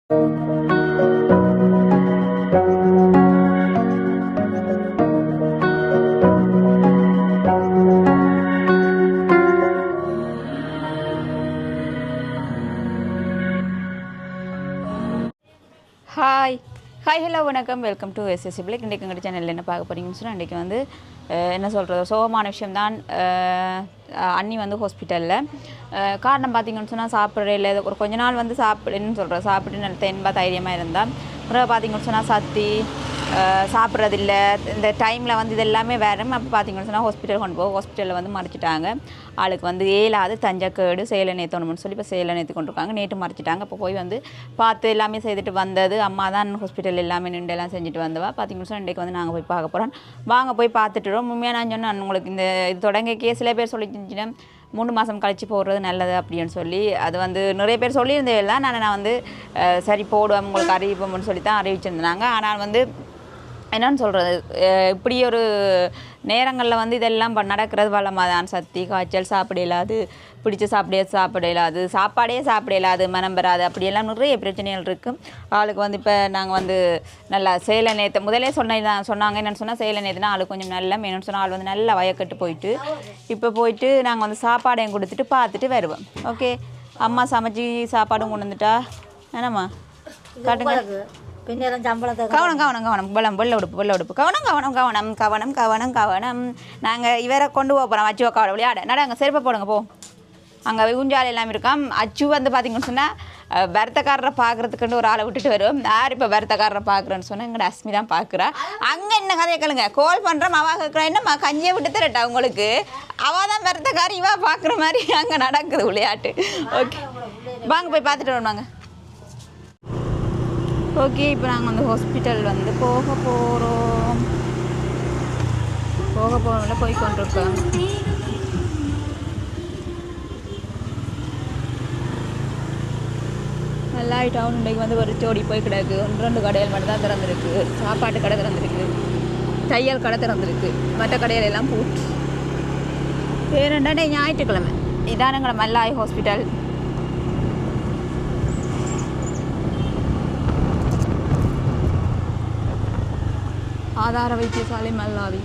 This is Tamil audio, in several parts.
ஹாய் ஹலோ வணக்கம், வெல்கம் டு எஸ்எஸ்சி பிளேக். இன்றைக்கு எங்கள் சேனலில் என்ன பார்க்க போகிறீங்கன்னு சொன்னால், இன்றைக்கி வந்து என்ன சொல்கிறது, சோகமான விஷயம்தான். அண்ணி வந்து ஹாஸ்பிட்டலில். காரணம் பார்த்திங்கன்னு சொன்னால், சாப்பிட்றதில்ல. ஒரு கொஞ்ச நாள் வந்து சாப்பிடுன்னு சொல்கிறேன், சாப்பிட்டு நல்ல தென்பாக தைரியமாக இருந்தால், அப்புறம் பார்த்திங்கன்னு சொன்னால் சத்தி சாப்பிட்றதில்ல. இந்த டைமில் வந்து இது எல்லாமே வேறு. அப்போ பார்த்திங்கன்னு சொன்னால் ஹாஸ்பிட்டல் கொண்டு போக, ஹாஸ்பிட்டலில் வந்து மறைச்சிட்டாங்க. ஆளுக்கு வந்து ஏழாவது தஞ்சக்கேடு சேலை நேற்றணும்னு சொல்லி இப்போ சேலை நேற்று கொண்டிருக்காங்க. நேற்று மறைச்சிட்டாங்க. அப்போ போய் வந்து பார்த்து எல்லாமே செய்துட்டு வந்தது அம்மா தான். ஹாஸ்பிட்டல் எல்லாமே நின்று எல்லாம் செஞ்சுட்டு வந்தவா. பார்த்திங்கன்னு சொன்னால் இன்றைக்கு வந்து நாங்கள் போய் பார்க்க போகிறோம். வாங்க போய் பார்த்துட்டுறோம். உண்மையாக நான் சொன்னேன் உங்களுக்கு, இந்த இது தொடங்கிக்கே சில பேர் சொல்லிச்சுன்னா 3 மாதம் கழிச்சு போடுறது நல்லது அப்படின்னு சொல்லி, அது வந்து நிறைய பேர் சொல்லியிருந்தேன். நான் வந்து சரி போடுவேன் உங்களுக்கு அறிவிப்போம்னு சொல்லி தான் அறிவிச்சிருந்தாங்க. ஆனால் வந்து என்னன்னு சொல்கிறது, இப்படி ஒரு நேரங்களில் வந்து இதெல்லாம் நடக்கிறது வளமாக தான். சத்தி காய்ச்சல், சாப்பிட இல்லாது, பிடிச்ச சாப்பிட இல்லாது, சாப்பாடே சாப்பிட இல்லாது, மனம் பெறாது, அப்படியெல்லாம் நிறைய பிரச்சனைகள் இருக்குது ஆளுக்கு வந்து. இப்போ நாங்கள் வந்து நல்லா சேலை நேற்று முதலே சொன்னாங்க. என்னென்னு சொன்னால் சேலை நேற்றுனா ஆளுக்கு கொஞ்சம் நல்ல என்னென்னு சொன்னால் ஆள் வந்து நல்லா வயக்கட்டு போயிட்டு, இப்போ போயிட்டு நாங்கள் வந்து சாப்பாடையும் கொடுத்துட்டு பார்த்துட்டு வருவோம். ஓகே, அம்மா சமைச்சி சாப்பாடும் கொண்டு வந்துட்டா என்னம்மா காட்டுங்க. கவனம் வெள்ள உடுப்பு கவனம். நாங்கள் இவரை கொண்டு போகிறோம். அச்சு அக்காவோட விளையாட நடாங்க, செருப்பை போடுங்க போ. அங்கே ஊஞ்சால் எல்லாம் இருக்கான். அச்சு வந்து பார்த்திங்கன்னு சொன்னால் வருத்தக்காரரை பார்க்குறதுக்குன்னு ஒரு ஆளை விட்டுட்டு வரும். யார் இப்போ வருத்தக்காரரை பார்க்குறேன்னு சொன்னால் எங்கள்ட அஸ்மி தான் பார்க்குறா. அங்கே என்ன கதையை கேளுங்க, கால் பண்ணுறோம். அவள் கேட்குறா, என்னம்மா கஞ்சியை விட்டு தரட்டா உங்களுக்கு, அவள் தான் வருத்தக்காரி, இவா பார்க்குற மாதிரி அங்கே நடக்குது விளையாட்டு. ஓகே, வாங்க போய் பார்த்துட்டு வருவாங்க. ஓகே, இப்போ நாங்கள் வந்து ஹாஸ்பிட்டல் வந்து போக போகிறோம்ல போய் கொண்டிருக்கோம். நல்லா டவுன் இன்றைக்கு வந்து ஒரு ஜோடி போய் கிடக்கு. 1-2 கடைகள் மட்டும் தான் திறந்துருக்கு. சாப்பாட்டு கடை திறந்துருக்கு, தையல் கடை திறந்துருக்கு, மற்ற கடைகள் எல்லாம் போட்டு. வேறெண்டாண்டே ஞாயிற்றுக்கிழமை இதானுங்கள மல்லாய் ஹாஸ்பிட்டல். ஆதார வைத்தியசாலை மல்லாவி.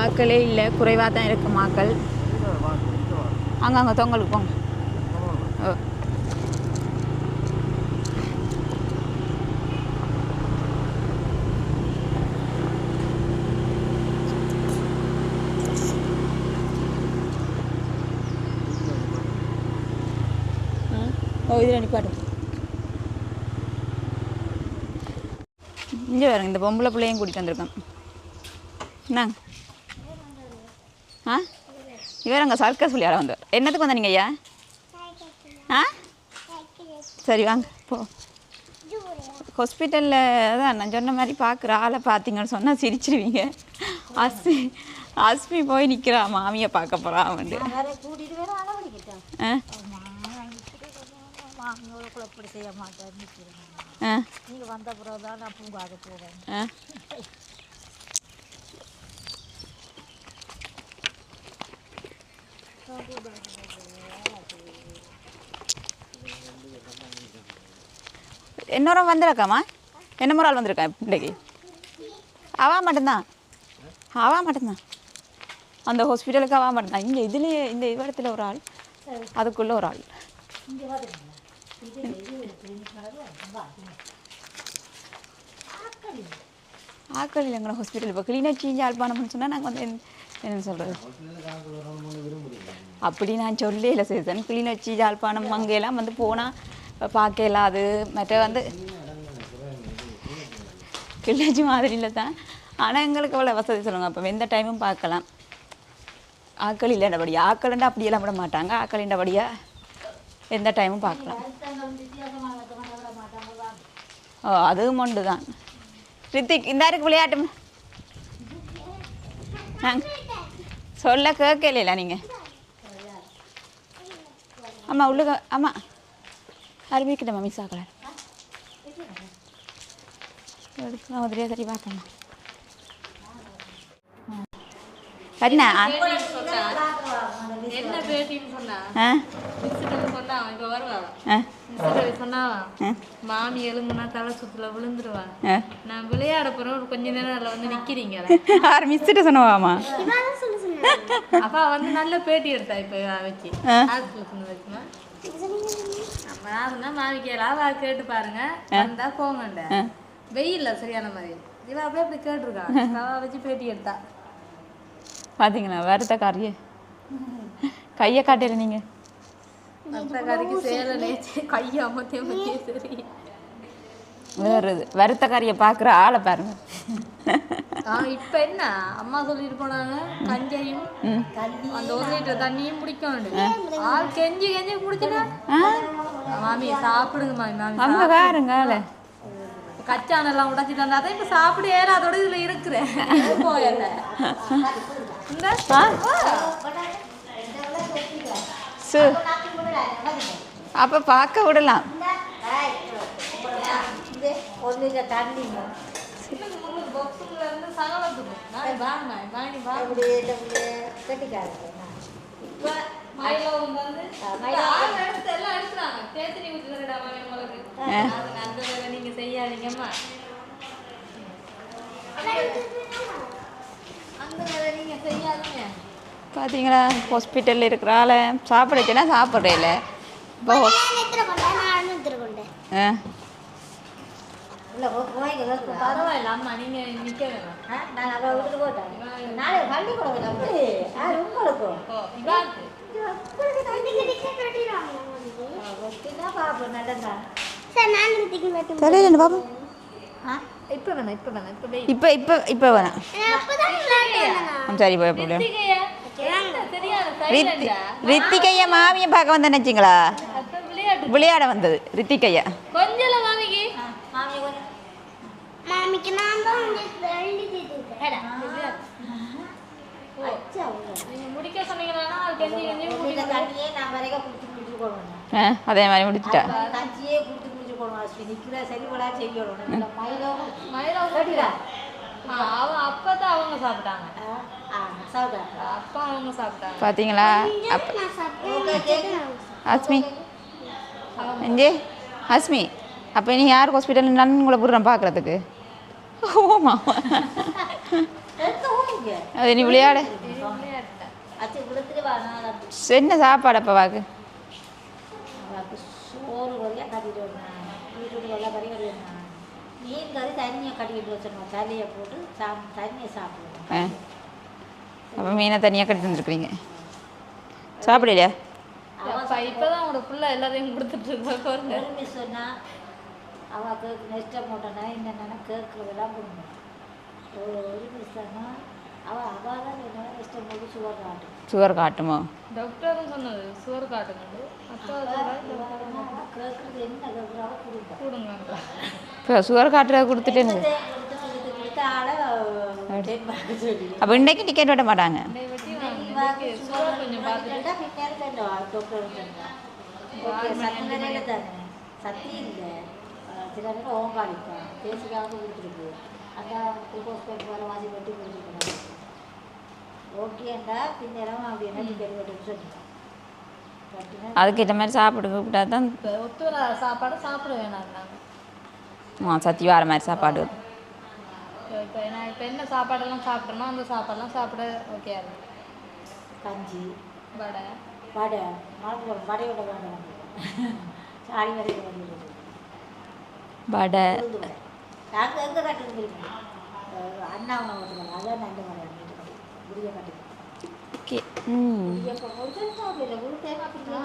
ஆக்களே இல்லை, குறைவாக தான் இருக்கும் ஆக்கள். அங்கங்கே தொங்கலுக்கு போங்க. ஓ, இதில் நிப்பாட்டு. இங்கே வேறு இந்த பொம்பளை பிள்ளையும் கூட்டிகிட்டு வந்திருக்கேன். என்னங்க இவர் அங்கே சர்க்கஸ் விளையாட வந்தார். என்னத்துக்கு வந்தீங்க ஐயா? சரி வாங்க போ. ஹாஸ்பிட்டலில் தான் நான் சொன்ன மாதிரி பார்க்குற ஆளை பார்த்தீங்கன்னு சொன்னால் சிரிச்சிருவீங்க. அஸ்மி போய் நிற்கிறா, மாமியை பார்க்க போகிறா வந்து. இன்னொரு வந்துருக்காம்மா, என்ன முறை ஆள் வந்திருக்கா இன்றைக்கு? அவா மட்டும்தான் அந்த ஹாஸ்பிட்டலுக்கு அவா மட்டும்தான். இங்கே இதுலேயே இந்த இடத்துல ஒரு ஆள், அதுக்குள்ளே ஒரு ஆள். ஆக்கள் இல்லைங்களா ஹாஸ்பிட்டல். இப்போ கிளினிக் சேஞ்ச் ஆல்பானம்னு சொன்னால் நாங்கள் வந்து என்ன சொல்கிறது, அப்படி நான் சொல்லி இல்லை சேசன். கிளினிக் சேஞ்ச் ஆல்பானம் அங்கெல்லாம் வந்து போனால் பார்க்கலாம். அது மற்ற வந்து கிளிநொச்சி மாதிரி இல்லை தான். ஆனால் எங்களுக்கு அவ்வளோ வசதி சொல்லுவாங்க. அப்போ எந்த டைமும் பார்க்கலாம். ஆக்கள் இல்லைன்றபடியா, ஆக்கள்ண்டா அப்படியெல்லாம் விட மாட்டாங்க. ஆக்கள்ன்றபடியாக எந்த டைமும் பார்க்கலாம். ஓ, அதுவும் ஒன்று தான். ரித்திக் இந்த இருக்கு விளையாட்டு. நாங்கள் சொல்ல கேட்கல நீங்கள். ஆமாம் உள்ளுக்க. ஆமாம் ஆரம்பிக்கிட்டேம்மா மிஸ் ஆகலை. நான் உதவியா சரி பார்த்தேம்மா. என்ன இப்போ வருவா சொன்னா மாமி எழும்புனா தலை சுத்துல விழுந்துருவா. நான் விளையாட போறேன் கொஞ்ச நேரம் அதில் வந்து நிக்கிறீங்க. யார் மிஸ்ட்டு சொன்னவாமா? அப்பா வந்து நல்ல பேட்டி எடுத்தா இப்போ வச்சு வச்சுமா நான் மாமி கேளா கேட்டு பாருங்க வந்தா போங்கண்ட வெயில்ல சரியான மாதிரி இவன் அப்படியே அப்படி கேட்டுருக்கான் வச்சு பேட்டி எடுத்தா. பார்த்தீங்களா வருத்த காரியே கையை காட்டில நீங்கள் கறிக்கு சேலை நேச்சு கையை அமர்த்திய பற்றியே சரி வேறு வருத்தக்காரியை பார்க்குற ஆளை பாருங்க. இப்போ என்ன அம்மா சொல்லிட்டு போனாங்க கஞ்சையும் அந்த 1 லிட்டர் தண்ணியும் பிடிக்கும். ஆள் கெஞ்சி கெஞ்சி குடிச்சுட்டா மாமி சாப்பிடுங்க மாமி. மாமி அங்கே பாருங்க ஆளை கச்சானெல்லாம் உடைச்சிட்டு வந்தா தான் இப்போ சாப்பிட ஏற அதோட இதில் இருக்கிறேன் போயல அப்போ பார்க்க விடலாம். நீங்க செய்யாதீங்கம்மா நீங்க செய்யாதீங்க. பார்த்தீங்களா ஹாஸ்பிட்டலில் இருக்கிற ஆளை சாப்பிடுச்சுன்னா சாப்பிட்றேல. இப்போ பரவாயில்ல அம்மா நீங்க நிக்க வேணாம். இப்போ வேணாம். சரி போய் ரித்திகையா மாமியை பார்க்க வந்து நினச்சிங்களா? விளையாட வந்தது ரித்திகையா. அதே மாதிரி முடிச்சுட்டா. பார்த்தீங்களா ஹஸ்மி எங்கே ஹஸ்மி? அப்போ நீ யார் ஹாஸ்பிட்டல் நான் உங்களை விடுறேன் பார்க்குறதுக்கு. ஓமா அது நீ விளையாட என்ன சாப்பாடு அப்போ வாக்கு? சோறு வரையா கட்டிட்டு வந்தேன் வீட்டு வெள்ளை கறி கட்டிடுவேன். மீன் கறி தண்ணியை கட்டிக்கிட்டு வச்சிருந்தோம். தலையை போட்டு தண்ணியை சாப்பிடுவோம். அப்போ மீனை தனியாக கட்டி வந்துருக்குறீங்க சாப்பிடலையா? இப்போதான் உங்களோட பிள்ளை எல்லாத்தையும் கொடுத்துட்டு இருக்கா. மிஸ் சொன்னால் அவள் கேக்கு நெக்ஸ்ட்டாக போட்டோன்னா என்னென்னா கேட்குறதெல்லாம் கொடுங்க. ஒரு மிஸ் சொன்னால் அவள் தான் என்ன நெக்ஸ்ட்டாக போட்டு சுகர் காட்டும். சுகர் காட்டுமோ? டாக்டரும் சொன்னது சுகர் காட்டுங்க. கேட்குறது என்ன கேட்குறாவோ கொடுங்க. இப்போ சுகர் காட்டுறத கொடுத்துட்டு அப்போ இன்றைக்கு டிக்கெட் விட மாட்டாங்க. சத்தி இல்லை சில நேரம் ஓங்காளிப்பேன் பேசிக்காக கொடுத்துருக்கு. அந்த குளுக்கோஸ் பேட் வர வாசி பற்றி கொடுத்துருக்கணும். ஓகேண்டா பின்னரம் அப்படின்னா டிக்கெட் கட்டுன்னு சொன்னேன். அதுக்கேற்ற மாதிரி சாப்பிட்டு கூப்பிட்டா தான் ஒத்து வர சாப்பாடு சாப்பிட வேணாம். சத்தி வர மாதிரி சாப்பாடு. இப்போ நான் இப்போ என்ன சாப்பாடெல்லாம் சாப்பிட்றேனோ அந்த சாப்பாடெல்லாம் சாப்பிட ஓகே இருக்கும். கஞ்சி வடை மாப்பிள்ளை வடையோட வேண்டாம் சாடி வடையோட வந்துடுது வடை நாங்கள் எங்கே கட்டுறது அண்ணா உணவு அதான் நல்ல வடை குடியை கட்டி ஓகே.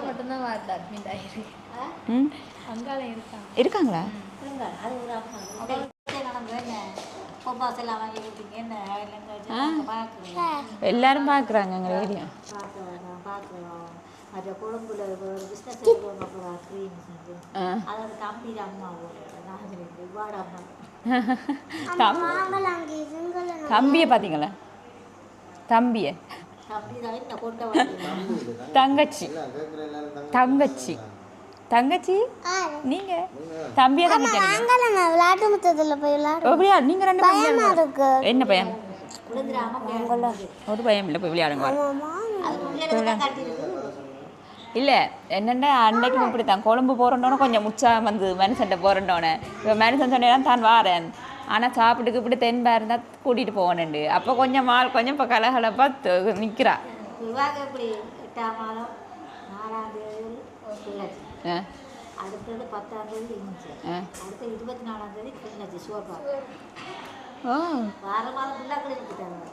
மட்டும்தான் வார்த்தை அட்மிட் ஆகிருக்கு. அங்காலம் இருக்காங்களா? அது ஒரு அம்மா பொம்பாஸ் எல்லாம் வாங்கி கொடுத்தீங்க என்ன பார்க்குறேன். எல்லாரும் பார்க்குறாங்க எங்கள் வீடியோ பார்க்குறோம். அது கொழும்புல பிஸ்னஸ் க்ரீம் அதோட தம்பி அம்மா வாட அம்மா தம்பியை பார்த்தீங்களா? தம்பியை தங்கச்சி தங்கச்சி தங்கச்சி நீங்க தம்பியா தங்கச்சி விளையாட்டு முத்தத்துல போய் விளையாடு. நீங்க ரெண்டு பேரும் என்ன பையன்? ஒரு பையன் இல்லை போய் விளையாடுங்க. இல்லை என்னென்னா அன்னைக்கும் இப்படி தான் கொழும்பு போகிறோன்னே கொஞ்சம் உற்சாகம் வந்து மனுஷன்ட்ட போகிறோன்னே இப்போ மனுஷன் சொன்னேன் தான் வாரேன் ஆனால் சாப்பிட்டுக்கு இப்படி தென்பாக இருந்தால் கூட்டிகிட்டு போகணுண்டு அப்போ கொஞ்சம் கொஞ்சம் இப்போ கலகலப்பாக நிற்கிறா. விவாகம் எப்படி 8ஆம் மாதம் 4ஆம் தேதி பிள்ளைச்சி, அடுத்தது 10ஆம் தேதி இருந்துச்சு, அடுத்து 24ஆம் தேதி பிள்ளைச்சி சோப்பா. வார மாதம் பிள்ளைக்கள் இருந்துட்டாங்க.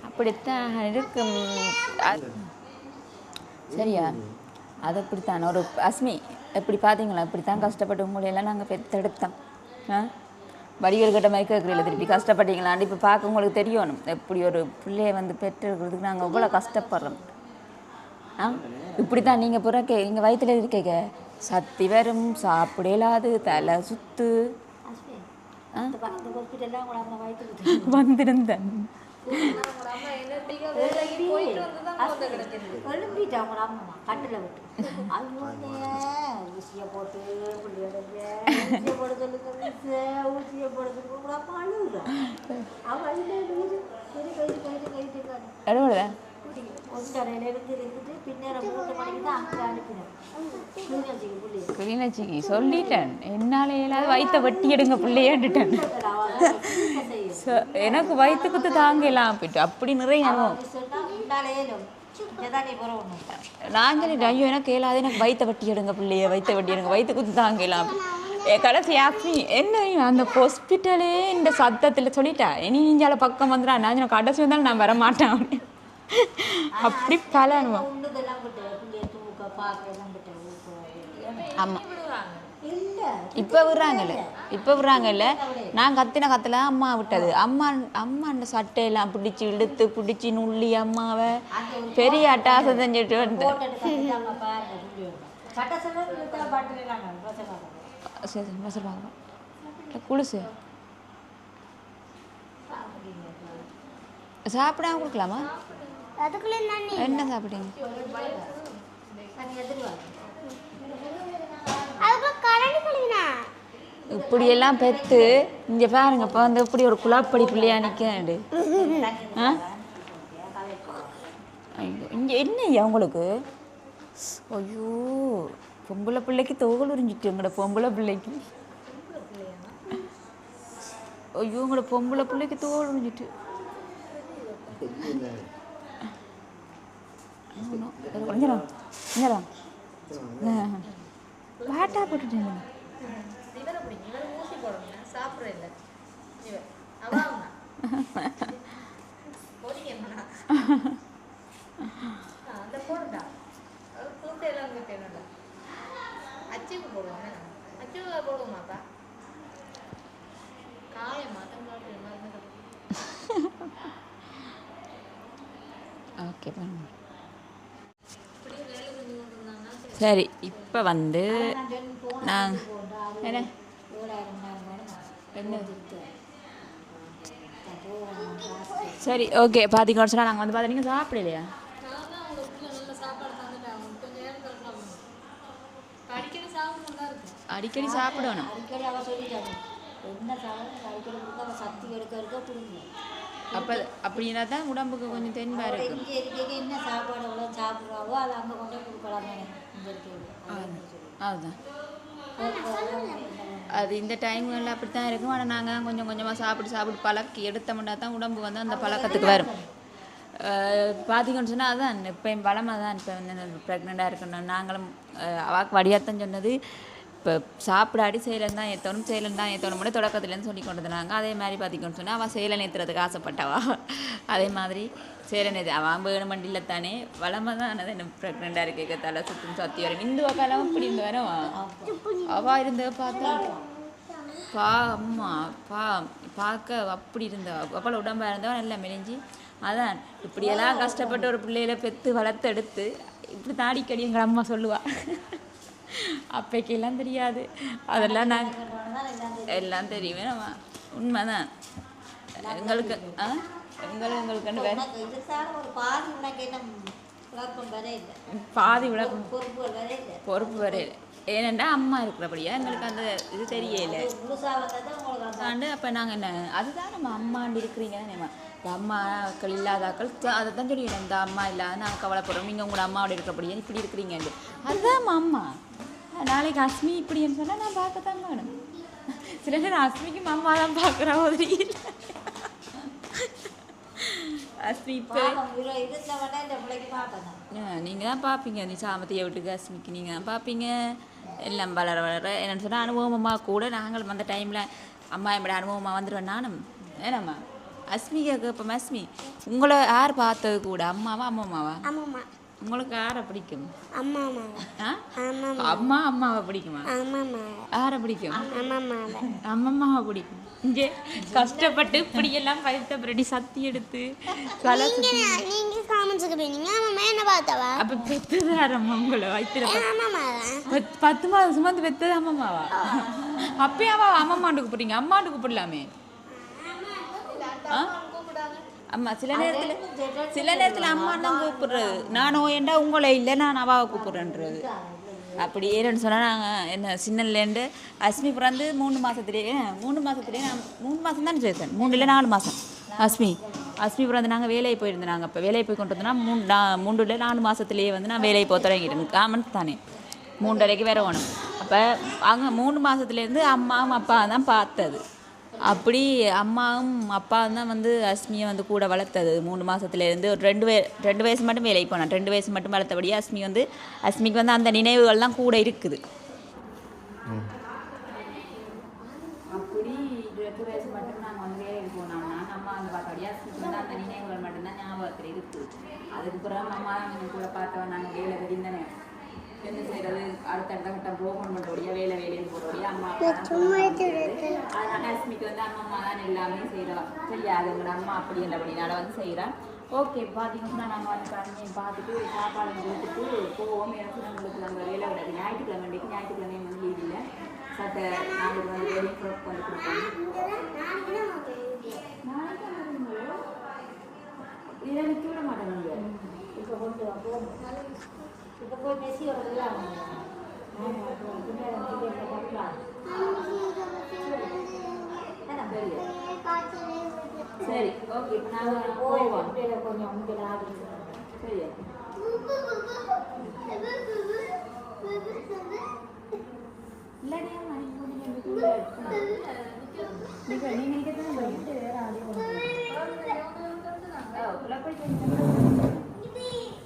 அப்படித்தான் இருக்கும். சரியா அது அப்படித்தான் ஒரு அஸ்மி எப்படி பார்த்தீங்களா இப்படித்தான் கஷ்டப்பட்டு உங்களையெல்லாம் நாங்கள் பெற்றெடுத்தோம். வடிவேல் கிட்ட மாதிரி கேட்குறீங்களா திருப்பி கஷ்டப்பட்டீங்களான்னு இப்போ பார்க்க உங்களுக்கு தெரியணும் எப்படி ஒரு பிள்ளையை வந்து பெற்றெடுக்கிறதுக்கு நாங்கள் எவ்வளோ கஷ்டப்படுறோம். இப்படி தான் நீங்கள் பிறக்க நீங்கள் வயிற்றுல இருக்கீங்க சத்தி வரும் சாப்பிடலாது தலை சுத்து வந்திருந்தேன். எழும்பிட்டு அவங்க அம்மா கட்டில் விட்டு ஊசியை போட்டு ஊசியை போட சொல்லுங்க ஊசியை போட சொல்லுங்க அப்பா அழுகுறா. அவன் கிளிநொச்சிக்கு சொல்லிட்டேன் என்னால் ஏதாவது வயிற்ற வெட்டி எடுங்க பிள்ளையாண்டுட்டேன். எனக்கு வயிற்று குத்து தாங்கலாம் போயிட்டு அப்படி நிறைய நான் சொல்லிட்டேன் ஐயோ எனக்கு ஏழாவது எனக்கு வயிற்ற வெட்டி எடுங்க பிள்ளைய வயிற்ற வெட்டி எடுங்க வயிற்று குத்து தாங்கலாம். கடைசி ஆக்சி என்ன அந்த ஹாஸ்பிட்டலே இந்த சத்தத்தில் சொல்லிட்டா இனி நீஞ்சால பக்கம் வந்துடா நான் கடைசி வந்தாலும் நான் வர மாட்டேன் அப்படின்னு அப்படி பல அனுபவம். ஆமாம் இப்போ விடுறாங்கல்ல நான் கத்தில் அம்மா விட்டது அம்மா அந்த சட்டையெல்லாம் பிடிச்சி இழுத்து பிடிச்சி நுள்ளி அம்மாவை பெரிய அட்டாசம் செஞ்சுட்டு வந்து குளிசு சாப்பிடாம கொடுக்கலாமா என்ன சாப்பிட்டீங்க? இப்படியெல்லாம் பெற்று இங்கே பாருங்க இப்போ வந்து இப்படி ஒரு குழாப்படி பிள்ளையா நிற்காண்டு. இங்கே என்ன உங்களுக்கு ஐயோ பொம்பளை பிள்ளைக்கு தோல் உறிஞ்சிட்டு உங்களோட பொம்பளை பிள்ளைக்கு ஐயோ உங்களோட பொம்பளை பிள்ளைக்கு தோல் உறிஞ்சிட்டு பாட்டா போட்டுட்டேன். ஓகே சரி இப்போ வந்து நான் என்ன சரி ஓகே பார்த்தீங்கன்னு சொன்னால் நாங்கள் வந்து பார்த்தீங்கன்னா சாப்பிடலையா அடிக்கடி சாப்பிடணும். அப்போ அப்படின்னா தான் உடம்புக்கு கொஞ்சம் தென்பாக இருக்கு. என்ன சாப்பாடு எவ்வளோ சாப்பிட்றாவோ அதை அங்கே கொண்டு கொடுக்கலாம். அதுதான் அது இந்த டைம்களில் அப்படி தான் இருக்கும். ஆனால் நாங்கள் கொஞ்சம் கொஞ்சமாக சாப்பிட்டு பழக்கி எடுத்தோம்னா தான் உடம்பு வந்து அந்த பழக்கத்துக்கு வரும். பார்த்தீங்கன்னு சொன்னால் அதுதான் இப்போ என் பலமாக தான் இப்போ வந்து ப்ரெக்னெண்ட்டாக இருக்கணும். நாங்களும் அவாக்கு வடியாத்தான் சொன்னது இப்போ சாப்பிடாடி சேலன் தான் ஏற்றணும் கூட தொடக்கத்துலேருந்து சொல்லி கொண்டு வந்தாங்க. அதே மாதிரி பார்த்திங்கன்னு சொன்னால் அவள் சேலன் ஏற்றுறதுக்கு ஆசைப்பட்டவா. அதே மாதிரி சேலன் இது அவன் வேணுமண்டியில் தானே வளமாக தான் ஆனது என்ன ப்ரெக்னெண்ட்டாக இருக்க தலை சுற்றும் சத்தி வரும் இந்து வக்காலம் இப்படி இருந்து வரும் அவள் இருந்த பார்த்தா அம்மா பார்க்க அப்படி இருந்தா அவ்வளோ உடம்பாக இருந்தவன் நல்லா மெலிஞ்சி. அதான் இப்படியெல்லாம் கஷ்டப்பட்டு ஒரு பிள்ளையில பெற்று வளர்த்தெடுத்து இப்படி தாடிக்கடி எங்கள் அம்மா சொல்லுவாள். அப்பைக்கெல்லாம் தெரியாது அதெல்லாம் நாங்கள் எல்லாம் தெரியுமே நம்ம உண்மைதான் எங்களுக்கு பாதி விளக்கம் பொறுப்பு வரையில ஏனெண்டா அம்மா இருக்கிறபடியா எங்களுக்கு அந்த இது தெரியல. அப்போ நாங்கள் என்ன அதுதான் நம்ம அம்மாண்டு இருக்கிறீங்க தானேம்மா இந்த அம்மாக்கள் இல்லாதாக்கள் அதை தான் சொல்லிடுறேன், இந்த அம்மா இல்லாத நான் கவலைப்படுறோம், நீங்கள் உங்களோட அம்மாவோட இருக்கிறபடியே இப்படி இருக்கிறீங்கன்னு. அதுதான் அம்மா. நாளைக்கு அஸ்மி இப்படின்னு சொன்னால் நான் பார்க்கத்தான் வேணும். சில நேரம் அஸ்மிக்கு அம்மா தான் பார்க்குற மாதிரி இல்லை. அஸ்மி இப்போ நீங்கள் தான் பார்ப்பீங்க, நீ சாமத்தியை விட்டுக்கு அஸ்மிக்கு நீங்கள் தான் பார்ப்பீங்க. எல்லாம் வளர வளர என்னென்னு சொன்னால் அனுபவமாக கூட நாங்களும் அந்த டைமில் அம்மா என்னோட அனுபவமாக வந்துடுவேன் நானும். ஏன்னாம்மா அஸ்மி கேட்க அஸ்மி உங்களை யார் பார்த்தது கூட, அம்மாவா அம்மாவா? ஆமாம்மா. உங்களுக்கு யாரை பிடிக்கும்? அம்மாம்மா. அம்மா அம்மாவை பிடிக்குமா? ஆமாம்மா. யாரை பிடிக்கும்? அம்மாம்மாவை. அம்மம்மாவை பிடிக்கும். இங்கே கஷ்டப்பட்டு இப்படியெல்லாம் பயிர்த்த பிறடி சத்தி எடுத்து தலை சுற்றி நீங்க காமெண்ட்ஸுக்கு போனீங்க அம்மா என்ன பார்த்தவா? அப்போ பெத்தது அம்மா உங்களை வயிற்றுல ஆமாம்மா. 10 மாதம் சுமந்து பெத்தது அம்மம்மாவா? அப்பயாவா அம்மம்மாண்டு கூப்பிடுறீங்க? அம்மாண்டு கூப்பிடலாமே. அம்மா சில நேரத்தில் அம்மான்னு தான் கூப்பிடுறது. நானும் ஏண்டா உங்களை இல்லை நான் அவாவை கூப்பிட்றேன்றது. அப்படி ஏன்னு சொன்னால் நாங்கள் என்ன சின்னலேருந்து அஸ்மி பிறந்து 3 மாதத்துலேயே நான் 3 மாதம் தானே சேர்த்தேன், 3 இல்லை 4 மாதம். அஸ்மி பிறந்து நாங்கள் வேலையை போயிருந்தோம். நாங்கள் இப்போ வேலையை போய் கொண்டு வந்தோம்னா 3 இல்லை 4 மாதத்துலேயே வந்து நான் வேலையை போக தொடங்கிட்டேன். காமன் தானே 3:30 வேற வேணும். அப்போ அங்கே 3 மாதத்துலேருந்து அம்மாவும் அப்பா தான் பார்த்தது. அப்படி அம்மாவும் அப்பாவும் தான் வந்து அஸ்மியை வந்து கூட வளர்த்தது. 3 மாதத்துலேருந்து ஒரு 2 வயசு மட்டும் வேலைக்கு போனான். 2 வயசு மட்டும் வளர்த்தபடியே அஸ்மிக்கு வந்து அந்த நினைவுகள்லாம் கூட இருக்குது. அப்படி 2 வயசு மட்டும் நாங்கள் வந்து வேலைக்கு போனோம்னா அம்மா வந்து பார்த்தபடியே அஸ்மிக்கு வந்து அந்த நினைவுகள் மட்டும்தான் ஞாபகத்தில் இருக்குது. அதுக்கு பிறகு அம்மா கூட பார்த்தவன் நாங்கள் வேலை தெரிந்தனே என்ன செய்யறது, அடுத்தடுத்த கட்டம் ப்ரோக்ராம் பண்ணுறோடைய வேலைன்னு போகிறோடைய அம்மா அதனால அஸ்மிக்கு வந்து அம்மா தான் எல்லாமே செய்கிறோம். சரியா அது எங்களோட அம்மா அப்படினால வந்து செய்கிறேன். ஓகே பார்த்தீங்கன்னா நாங்கள் வந்து கரணியை பார்த்துட்டு சாப்பாடு கொடுத்துட்டு போவோம். எனக்கு நம்மளுக்கு அந்த வேலை கிடையாது. ஞாயிற்றுக்கிழமை வந்து லீவ் இல்லை. சட்டை நாளைக்கு வந்து வெளியே ஃப்ரோக் வந்து கொடுப்போம். இதெல்லாம் விட மாட்டேங்க. இப்போ கொண்டு போகும் இப்போ போய் மெஸ்ஸி வரலாம். சரி ஓகே இப்போ நாங்கள் போவோம். கொஞ்சம் உங்களுக்கு ஆகுது. சரியா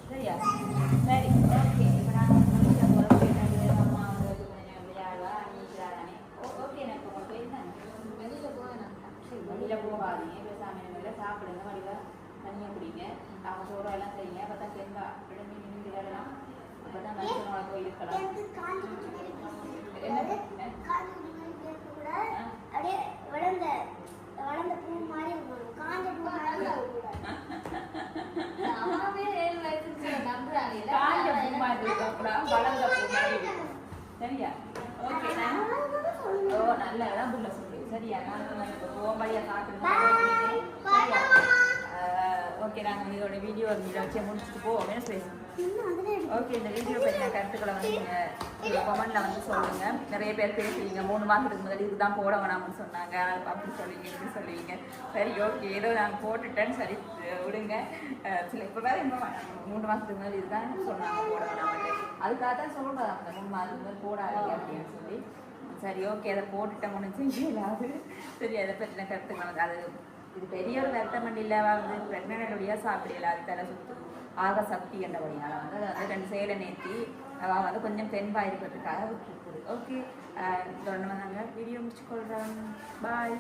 சரியா சரி ஓகே இப்போ நாங்கள் அம்மா வந்து விளையாடுவா நீக்கிறானே. ஓகே நான் இப்போ போயிருந்தேன். வெளியில் போகாதீங்க, பேசாமல் சாப்பிடுங்க, வடிவாக தண்ணியை குடிங்க, அவங்க சோறெல்லாம் செய்யுங்க. அப்போ தான் செம்பா விழுந்து நின்று விளையாடலாம். அப்போ தான் மனுஷனோட போய் இருக்கலாம். வளர்ந்த பூ மாதிரி காஞ்ச பூ மாதிரி சரியா ஓகே ஓ நல்லதான் புள்ள சொல்லு. சரியா நாங்கள் இப்போ போகும்படியா சாப்பிடுங்க. ஓகே நாங்கள் இதோட வீடியோ வச்சு முடிச்சுட்டு போவோம். என்ன செய்யணும்? ஓகே இந்த வீடியோ பற்றின கருத்துக்களை வந்து நீங்கள் கமெண்ட்டில் வந்து சொல்லுங்கள். நிறைய பேர் பேசுவீங்க 3 மாதத்துக்கு முதல் இதுதான் போட வேணாம்னு சொன்னாங்க, அப்படி சொல்லுவீங்க இப்படி சொல்லுவீங்க. சரி ஓகே ஏதோ நாங்கள் போட்டுட்டேன்னு சரி விடுங்க. சில இப்போ வேறு என்ன 3 மாதத்துக்கு முதல் இதுதான் சொன்னாங்க போட வேணாம்ட்டு. அதுக்காக தான் சொல்கிறேன் அந்த 3 மாதத்துக்கு முதல் போடாதீங்க அப்படின்னு சொல்லி. சரி ஓகே அதை போட்டுட்டேன் முடிஞ்சு இல்லாது. சரி அதை பற்றின கருத்துக்கள் வந்து அது இது பெரிய ஒரு வருத்தம் இல்லை. வந்து ப்ரெக்னென்ட் சாப்பிடல அது தலை சுத்து ஆக சக்தி என்றபடினால வந்து அதை வந்து 2 சேலை நேர்த்தி அவள் வந்து கொஞ்சம் தென்பாக இருக்கிறதுக்காக விட்டுருக்குது. ஓகே தொடர்ந்து வந்தாங்க வீடியோ முடிச்சுக்கொள்கிறேன். பாய்.